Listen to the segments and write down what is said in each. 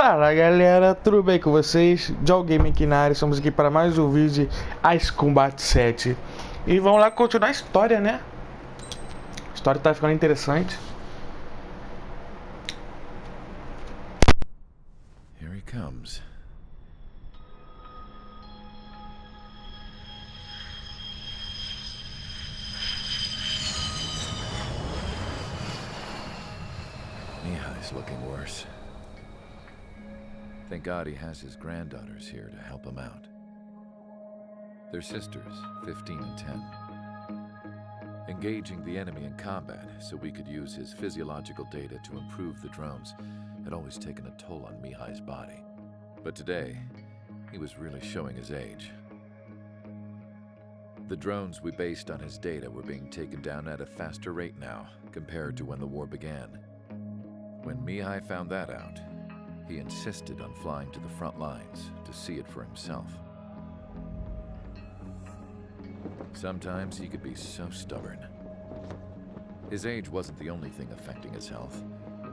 Fala galera, tudo bem com vocês? Joe Game aqui na área, estamos aqui para mais um vídeo de Ice Combat 7. E vamos lá continuar a história, né? A história tá ficando interessante. Here he comes. Mihai's looking worse. Thank God he has his granddaughters here to help him out. They're sisters, 15 and 10. Engaging the enemy in combat so we could use his physiological data to improve the drones had always taken a toll on Mihai's body. But today, he was really showing his age. The drones we based on his data were being taken down at a faster rate now compared to when the war began. When Mihai found that out, he insisted on flying to the front lines to see it for himself. Sometimes he could be so stubborn. His age wasn't the only thing affecting his health.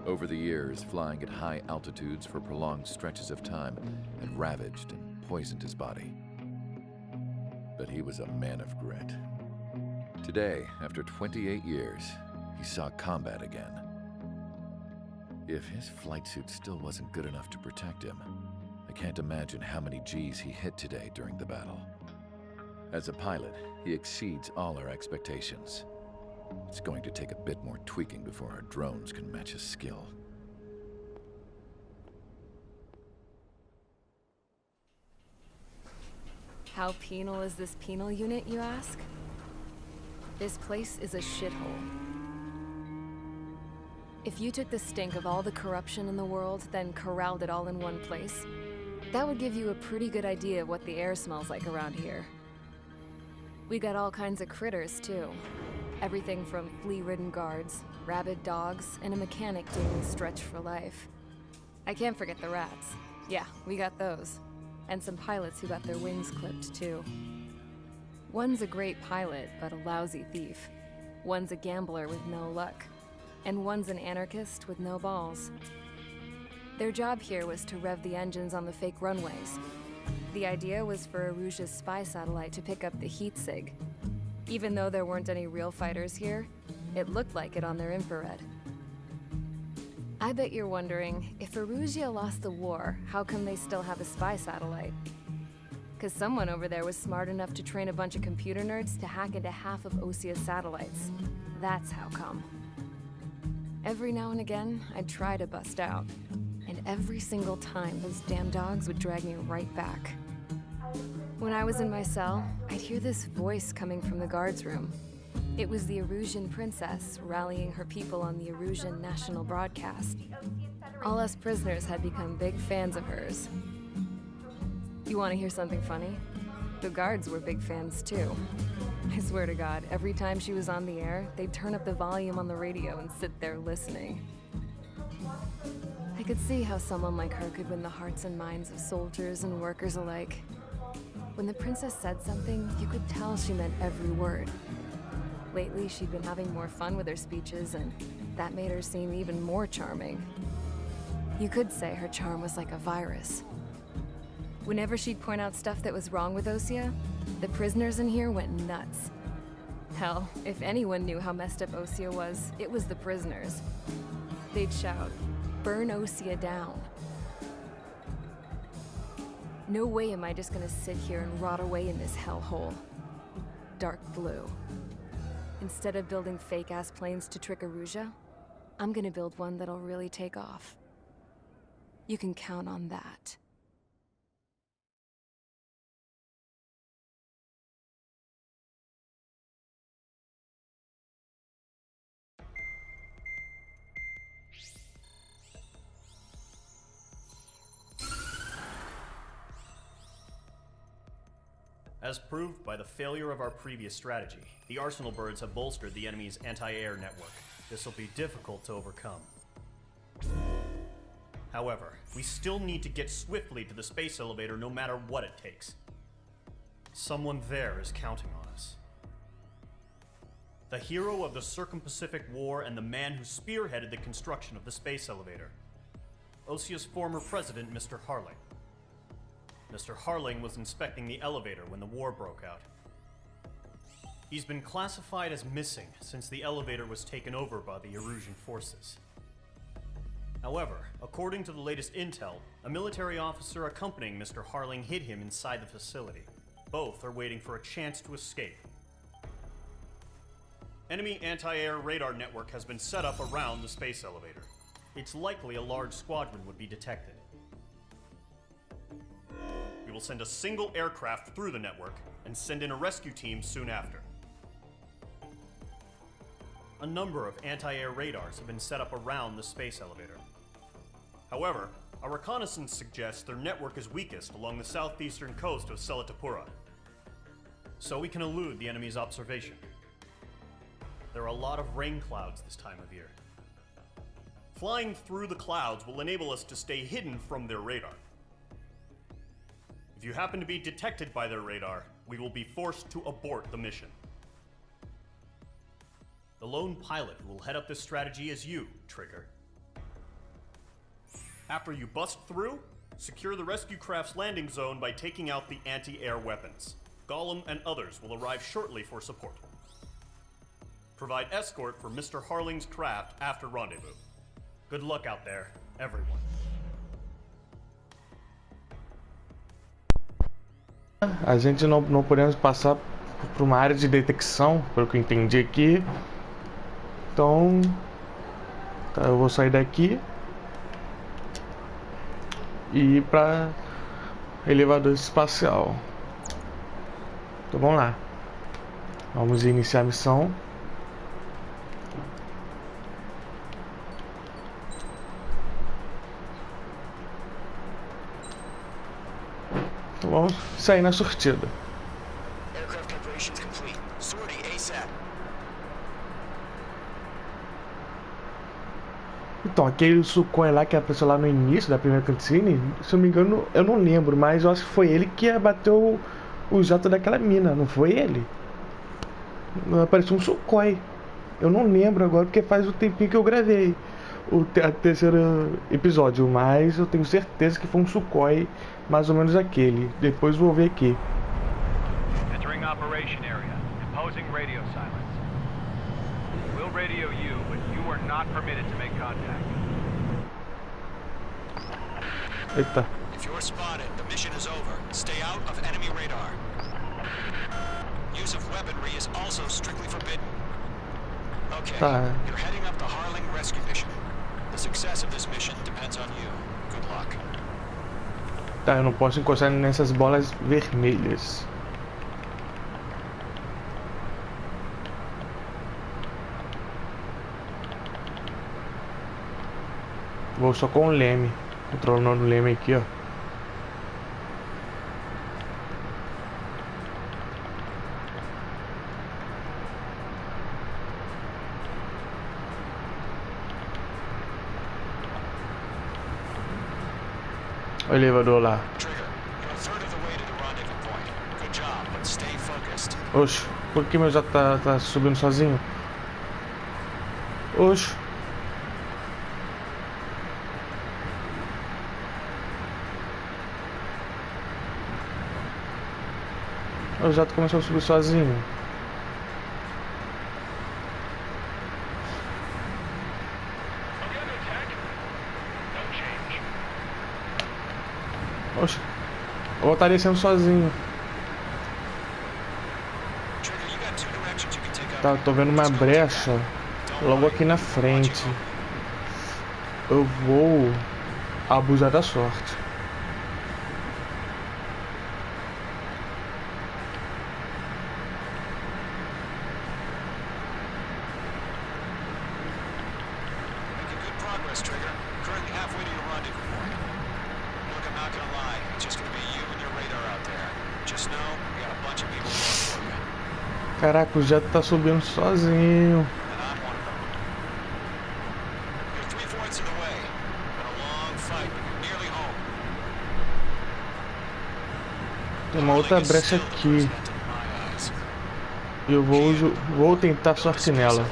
Over the years, flying at high altitudes for prolonged stretches of time had ravaged and poisoned his body. But he was a man of grit. Today, after 28 years, he saw combat again. If his flight suit still wasn't good enough to protect him, I can't imagine how many G's he hit today during the battle. As a pilot, he exceeds all our expectations. It's going to take a bit more tweaking before our drones can match his skill. How penal is this penal unit, you ask? This place is a shithole. If you took the stink of all the corruption in the world, then corralled it all in one place, that would give you a pretty good idea of what the air smells like around here. We got all kinds of critters, too. Everything from flea-ridden guards, rabid dogs, and a mechanic doing stretch for life. I can't forget the rats. Yeah, we got those. And some pilots who got their wings clipped, too. One's a great pilot, but a lousy thief. One's a gambler with no luck. And one's an anarchist with no balls. Their job here was to rev the engines on the fake runways. The idea was for Erusia's spy satellite to pick up the heat sig. Even though there weren't any real fighters here, it looked like it on their infrared. I bet you're wondering, if Erusia lost the war, how come they still have a spy satellite? 'Cause someone over there was smart enough to train a bunch of computer nerds to hack into half of Osia's satellites. That's how come. Every now and again, I'd try to bust out. And every single time, those damn dogs would drag me right back. When I was in my cell, I'd hear this voice coming from the guards room. It was the Erusian princess rallying her people on the Erusian national broadcast. All us prisoners had become big fans of hers. You want to hear something funny? The guards were big fans too. I swear to God, every time she was on the air, they'd turn up the volume on the radio and sit there listening. I could see how someone like her could win the hearts and minds of soldiers and workers alike. When the princess said something, you could tell she meant every word. Lately, she'd been having more fun with her speeches, and that made her seem even more charming. You could say her charm was like a virus. Whenever she'd point out stuff that was wrong with Osia, the prisoners in here went nuts. Hell, if anyone knew how messed up Osia was, it was the prisoners. They'd shout, "Burn Osia down." No way am I just gonna sit here and rot away in this hellhole. Dark blue. Instead of building fake-ass planes to trick Erusia, I'm gonna build one that'll really take off. You can count on that. As proved by the failure of our previous strategy, the Arsenal birds have bolstered the enemy's anti-air network. This will be difficult to overcome. However, we still need to get swiftly to the space elevator no matter what it takes. Someone there is counting on us. the hero of the Circum-Pacific War and the man who spearheaded the construction of the space elevator. Osia's former president, Mr. Harling. Mr. Harling was inspecting the elevator when the war broke out. He's been classified as missing since the elevator was taken over by the Erusian forces. However, according to the latest intel, a military officer accompanying Mr. Harling hid him inside the facility. Both are waiting for a chance to escape. Enemy anti-air radar network has been set up around the space elevator. It's likely a large squadron would be detected. We will send a single aircraft through the network and send in a rescue team soon after. A number of anti-air radars have been set up around the space elevator. However, our reconnaissance suggests their network is weakest along the southeastern coast of Selatapura, so we can elude the enemy's observation. There are a lot of rain clouds this time of year. Flying through the clouds will enable us to stay hidden from their radar. If you happen to be detected by their radar, we will be forced to abort the mission. The lone pilot who will head up this strategy is you, Trigger. After you bust through, secure the rescue craft's landing zone by taking out the anti-air weapons. Gollum and others will arrive shortly for support. Provide escort for Mr. Harling's craft after rendezvous. Good luck out there, everyone. A gente não podemos passar por uma área de detecção, pelo que eu entendi aqui. Então, tá, eu vou sair daqui e ir para elevador espacial. Então vamos lá. Vamos iniciar a missão. Então vamos sair na surtida. Aircraft operations complete. Sortie ASAP. Então, aquele Sukhoi lá que apareceu lá no início da primeira cutscene, se eu não me engano, eu não lembro, mas eu acho que foi ele que abateu o jato daquela mina, não foi ele? Apareceu um Sukhoi. Eu não lembro agora porque faz um tempinho que eu gravei o terceiro episódio, mas eu tenho certeza que foi um Sukhoi, mais ou menos aquele. Depois vou ver aqui. Entering operation area. Imposing radio silence. We'll radio you, but you are not permitted to make contact. Eita. If you're spotted, the mission is over. Stay out of enemy radar. Use of weaponry is also strictly forbidden. Okay, Tá. you're heading up the Harling rescue mission. The success of this mission depends on you. Good luck. Tá, eu não posso encostar nessas bolas vermelhas. Vou só com o leme. Controlando o leme aqui, ó. O elevador lá. Trigger, you're a third of the way to the rendezvous point. Good job, but stay focused. Oxe, por que meu jato tá subindo sozinho? Oxe. O jato começou a subir sozinho. Oxe, eu voltaria sendo sozinho. Trigger, you got two directions you can take out. Tá, eu tô vendo uma brecha logo aqui na frente. Eu vou abusar da sorte. Making good progress, Trigger. Currently halfway to your rendezvous point. Look, I'm not gonna lie. It's just gonna be you and your radar out there. Just know, we got a bunch of people going for you. Caraca, o jato tá subindo sozinho. And I'm one of them. You're 3/4 of the way. Been a long fight, but you're nearly home. Tem uma outra Harling is brecha still the aqui. president in my eyes. Eu vou tentar sorte nela.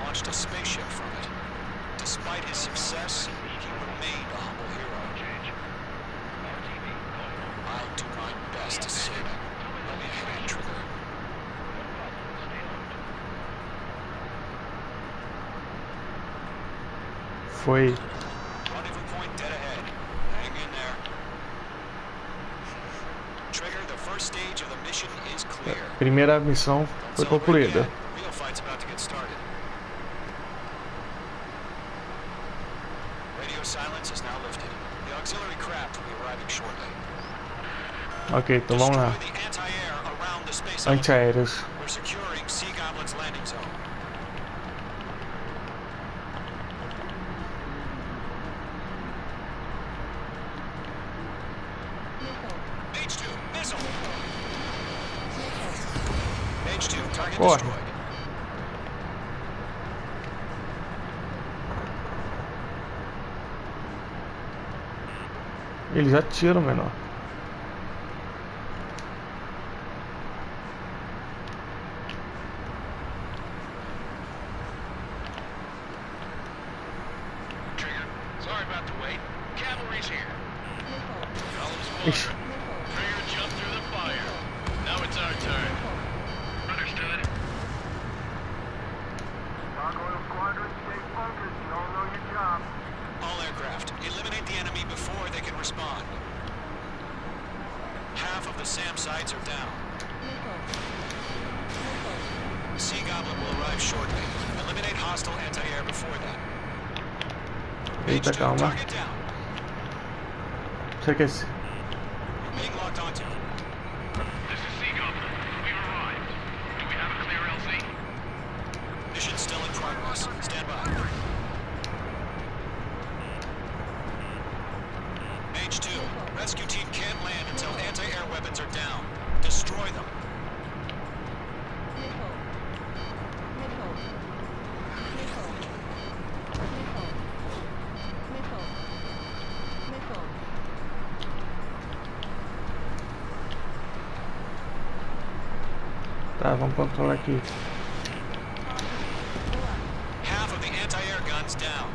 Launched a spaceship from it. Despite his success, he remained a humble hero. foi. Rendezvous point dead ahead. Hang in there. Trigger, the first stage of the mission is clear. Primeira missão foi concluída. The real fight's about to get started. Radio silence is now lifted. The auxiliary craft will be arriving shortly. Ok, então vamos lá. Destroy the anti-air around the space Antiaéreos. We're securing Sea Goblin's landing zone. H2, missile! H2, target Corre. destroyed. Eles atiram, menor. Trigger, sorry about the wait. Cavalry's here. Ixi. Trigger jumped through the fire. Now it's our turn. Understood. Gargoyle Squadron, stay focused. You all know your job. All aircraft, eliminate the enemy before they can respond. Half of the SAM sites are down. Sea Goblin will arrive shortly. Eliminate hostile anti-air before that. Eita, H2, calma. target down. Será que esse... Being locked onto. This is Sea Goblin. We've arrived. Do we have a clear LZ? Mission still in progress. Stand by. H2, rescue team can't land until anti-air weapons are down. Destroy them. Tá, vamos controlar aqui. Half of the anti-air guns down.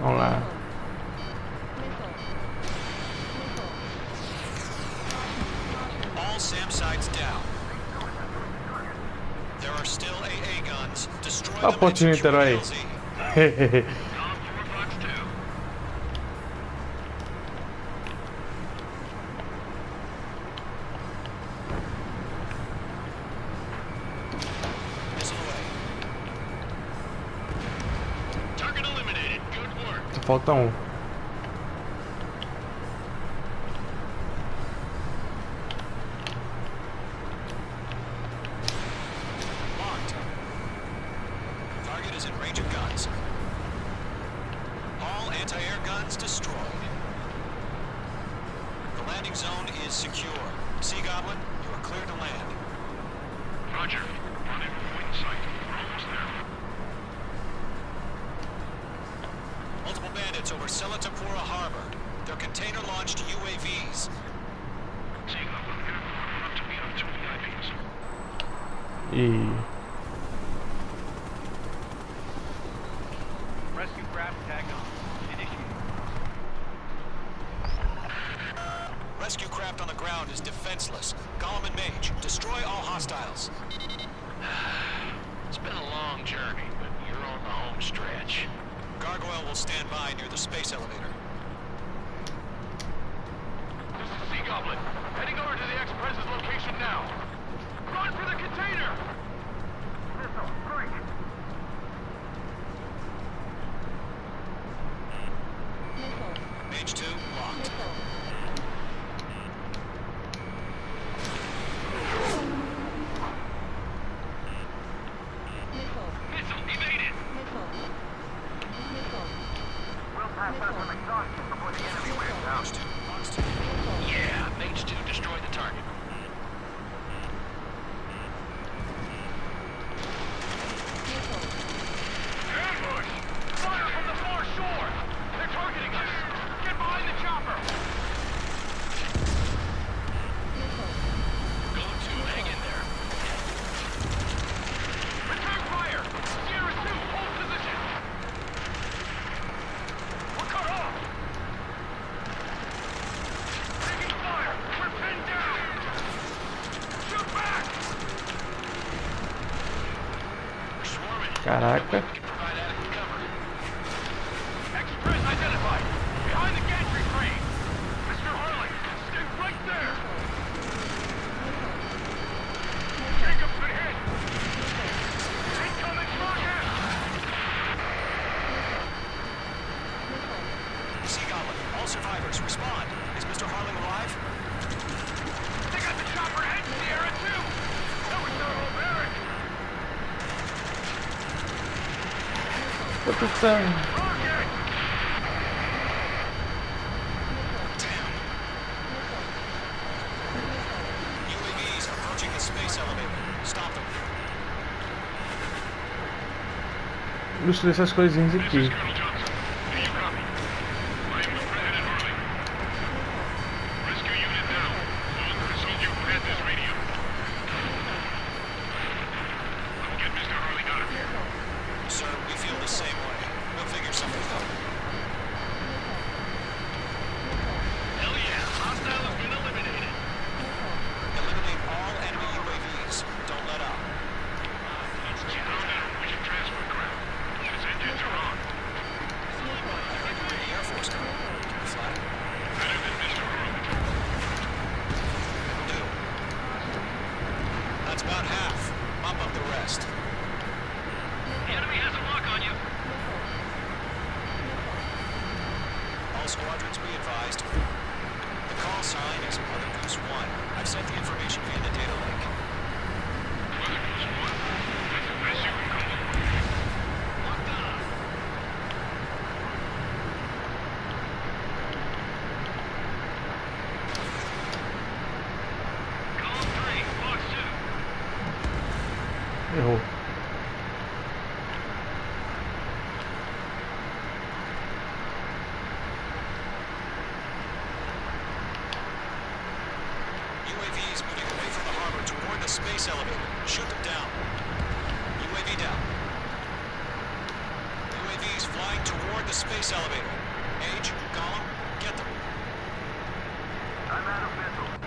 Vamos lá. All SAM sites down. There are still AA guns. Destroy Olha o them and pontinho secure Niterói. LZ. Column 4 Fox 2. Missile away. Target eliminated. Good work. Só falta um. Marked. Target is in range of guns. All anti-air guns destroyed. The landing zone is secure. Sea Goblin, you are clear to land. Roger. Rendezvous point in sight. We're almost there. Multiple bandits over Selatapura Harbor. They're container-launched UAVs. Sea Goblin, we're up to meet up 2 VIPs. E... Rescue craft tagged on. Initiate. Rescue craft on the ground is defenseless. Gollum and Mage, destroy all hostiles. It's been a long journey, but you're on the home stretch. Gargoyle will stand by near the space elevator. This is Sea Goblin. Heading over to the Express's location now. Run for the container! Missile, break! Mage 2, locked. Missile evaded! We'll pass out some exhaustion before the enemy wears out. Mage 2, locked. Yeah, Mage 2 destroyed the target. Ambush! Fire from the far shore! They're targeting us! Get behind the chopper! Go 2, hang in there. Return fire! Sierra 2, hold position! We're cut off! Caraca. Express identified. Behind the gantry crane. Mr. Harling, stay right there. Jacob's been hit. Incoming rocket. Sea Goblin, all survivors, respond. Is Mr. Harling alive? They got the chopper head in the air too. That was their whole barrack. Proteção. Rocket. UAVs approaching the space elevator. Stop them. Destruir essas coisinhas aqui. Colonel Johnson, do you copy? I am with President Harling. Rescue unit down. Those consult you who had this radio. I'll get Mr. Harling out of here. Sir, we feel the same way. We'll figure something out. Hell yeah, hostile has been eliminated. Eliminate all enemy UAVs. Don't let up. Let's get on down. We should transfer ground. His engines are on. The Air Force Guard. Can you fly? Better than Mr. Harling. Do. That's about half. Mop up the rest. The enemy has a lock on you. All squadrons be advised. The call sign is Mother Goose 1. I've sent the information via the data link. Mother Goose 1. That's the best you can call it. Locked on. Column 3, box 2. Errou. UAVs moving away from the harbor toward the space elevator. Shoot them down. UAV down. UAVs flying toward the space elevator. Age, Gollum, get them. I'm out of missiles.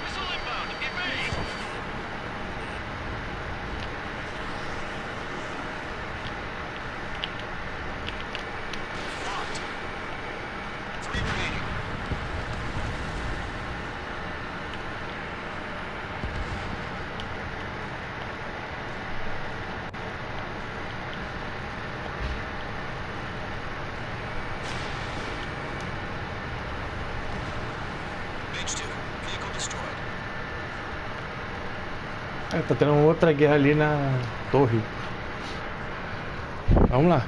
Missile inbound. Evade. Locked. 3 remaining. Mage 2, vehicle destroyed. É, tá tendo outra guerra ali na torre. Vamos lá.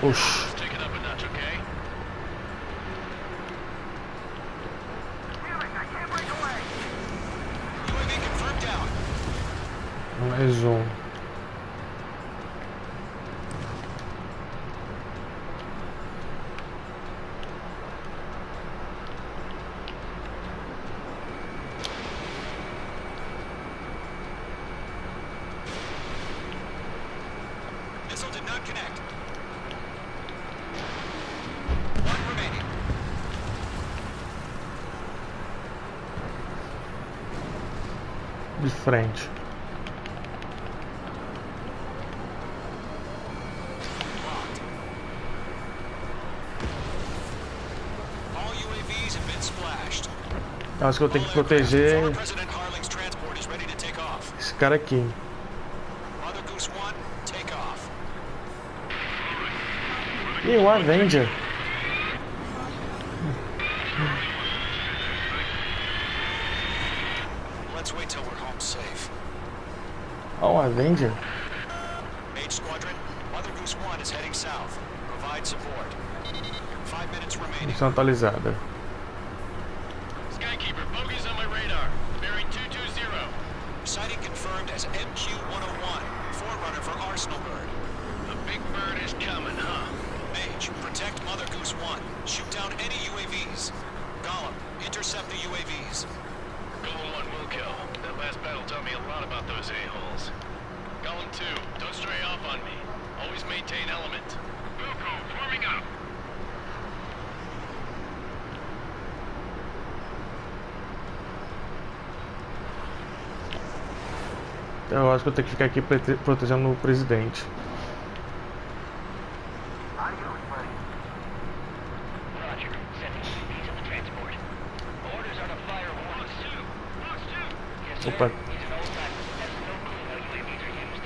Oxi. Let's take it up a notch, okay? Damn it, I can't break away. UAV confirmed down. Mais um. Missile did not connect. 1 remaining. De frente. Locked. All UAVs have been splashed. Eu acho que eu tenho que All aircraft, proteger former President Harling's transport is ready to take off. esse cara aqui. Mother Goose 1, take off. Ih, o Avenger. Let's wait till we're home safe. Ó, o Avenger. Mage Squadron, Mother Goose 1 is heading south. Provide support. 5 minutes remaining. Missão atualizada. Skykeeper, bogeys on my radar. as MQ-101, forerunner for Arsenal Bird. The big bird is coming, huh? Mage, protect Mother Goose 1. Shoot down any UAVs. Gollum, intercept the UAVs. Golem 1 will kill. That last battle taught me a lot about those a-holes. Golem 2, don't stray off on me. Always maintain element. Wilco, forming up. Então eu acho que eu tenho que ficar aqui protegendo o presidente. Roger, sending UAVs on the transport. Orders are to fire Fox 2. Fox 2. Yes, sir. Opa. He's an old type. Has no clue how UAVs are used.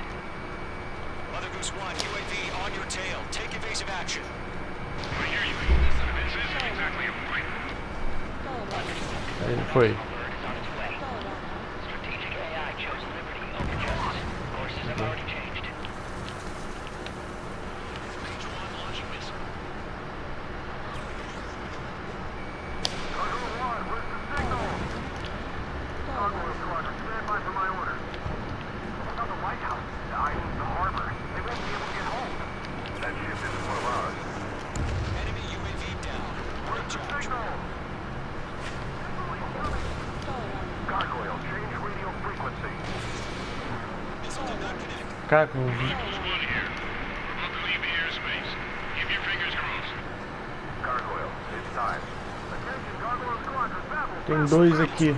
Mother Goose 1, UAV on your tail. Take evasive action. I hear you. This isn't exactly a fight. Aí ele foi. Bird is on its way. Strategic AI chose liberty over justice. Courses have already changed. Mage 1 launching missile. Enemy UAV down. Great job, Trevor. Gargoyle, change radio frequency. Missile did not connect. Cara, One here. We're about to leave the airspace. Keep your fingers crossed. Gargoyle, it's time. Attention, Gargoyle Squadron, Babel. tem dois aqui.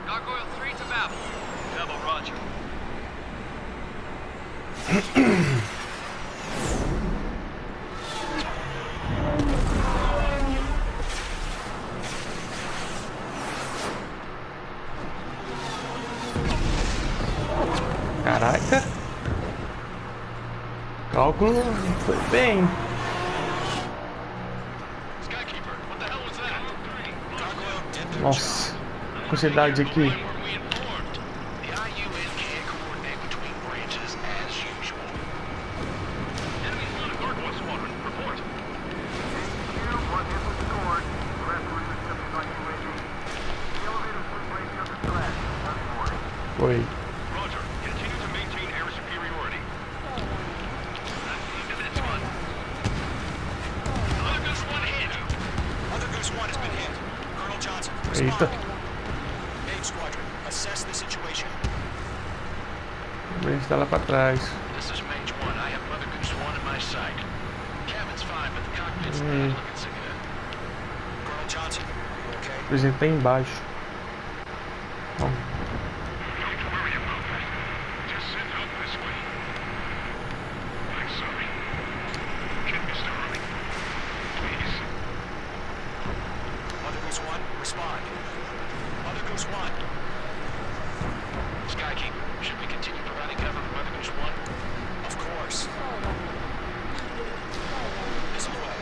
Gargoyle 3 to Babel. Babel, roger. Caraca. Cálculo foi bem. Skykeeper, what the hell was that? Gargoyle did their Nossa. Quantidade aqui. Were we informed? The IUN can't coordinate between branches as usual. Enemy spotted Gargoyle Squadron. Report. One hit was scored. The rest were intercepted by UAV. The elevator fleet racing under threat. Early morning. Foi. Roger. Continue to maintain air superiority. It's fun. Mother Goose 1 hit. Mother Goose 1 has been hit. Colonel Johnson, Eita. respond. Mage Squadron, assess the situation. A gente tá lá pra trás. This is Mage 1. I have Mother Goose 1 in my sight. Cabin's fine, but the cockpit's not looking so good. Colonel Johnson, are you okay? O presidente tá embaixo. Bom, Don't worry about that. Just send help this way. I'm sorry. Get Mr. Hurley. Please. Mother Goose 1, respond. Mother Goose 1. Skykeeper, should we continue providing cover for Mother Goose 1? Of course. Missile away.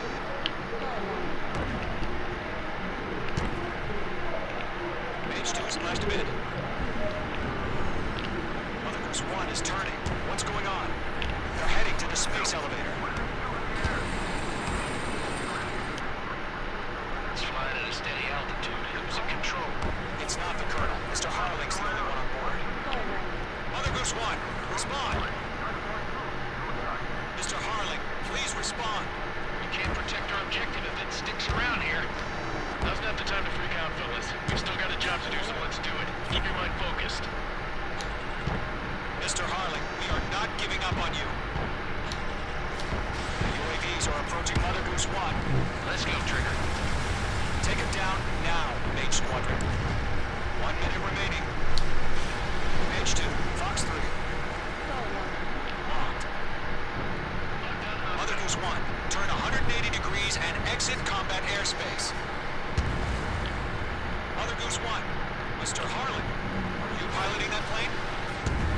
Mage 2 is left mid. Mother Goose 1 is turning. What's going on? They're heading to the space elevator. It's flying at a steady altitude. Who's in control? It's not the Colonel. Mr. Harling's the only one on board. Mother Goose 1, respond. Mr. Harling, please respond. We can't protect our objective if it sticks around here. Now's not the time to freak out, fellas. We've still got a job to do, so let's do it. Keep your mind focused. Mr. Harling, we are not giving up on you. The UAVs are approaching Mother Goose 1. Let's go, Trigger. Take him down now, Mage Squadron. 1 minute remaining. Mage 2, Fox 3. Locked. Mother Goose 1, turn 180 degrees and exit combat airspace. Mother Goose 1, Mr. Harlan, are you piloting that plane?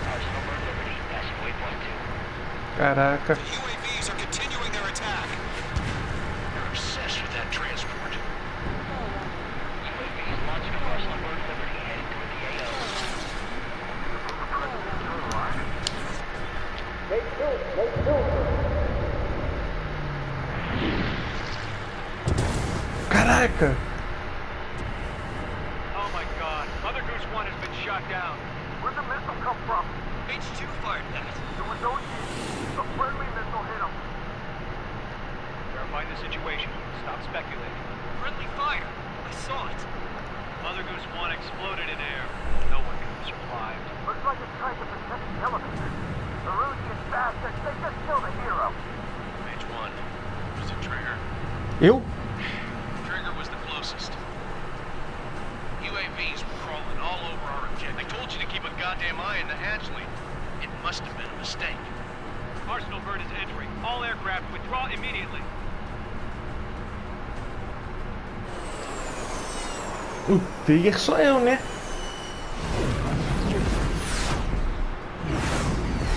Arsenal Bird Liberty, passing waypoint 2. caraca. The UAVs are continuing their attack. You're obsessed with that transport. UAV is launching from Arsenal Bird Liberty, heading toward the AO. Caraca. Oh my god. Mother Goose 1 has been shot down. Where'd the missile come from? H2 fired that. It was OG. A friendly missile hit him. Verifying the situation. Stop speculating. Friendly fire. I saw it. Mother Goose 1 exploded in air. No one could have survived. Looks like it's trying to protect the elevator. The Rusian bastards, they just killed a hero. H1. Was it Trigger? Eu? Trigger was the closest. UAVs were crawling all over our objective. I told you to keep a goddamn eye on the hatchling. It must have been a mistake. Arsenal bird is entering. All aircraft withdraw immediately. O Trigger sou eu, né?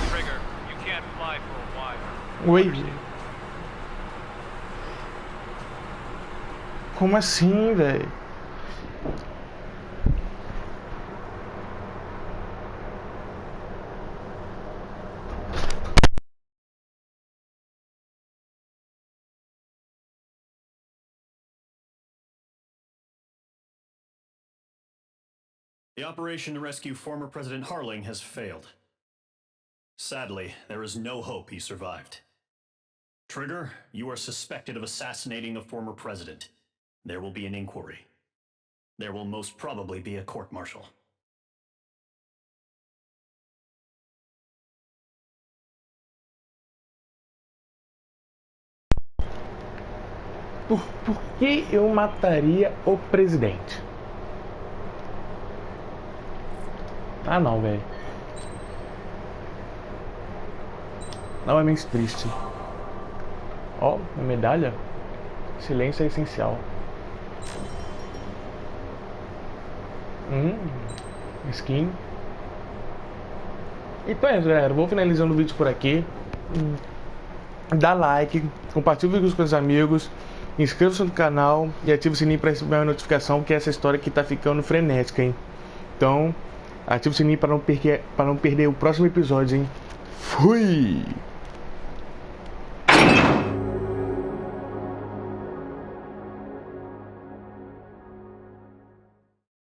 Trigger, you can't fly for a while. Oi. Como assim, velho? The operation to rescue former President Harling has failed. Sadly, there is no hope he survived. Trigger, you are suspected of assassinating the former president. There will be an inquiry. There will most probably be a court-martial. Por que eu mataria o presidente? Ah não, velho. Novamente triste. Ó, uma medalha. Silêncio é essencial. Skin. Então é isso, galera. Vou finalizando o vídeo por aqui. Dá like, compartilha o vídeo com os amigos, inscreva-se no canal e ative o sininho para receber uma notificação, que essa história aqui tá ficando frenética, hein? Então, ative o sininho para não perder o próximo episódio, hein? Fui!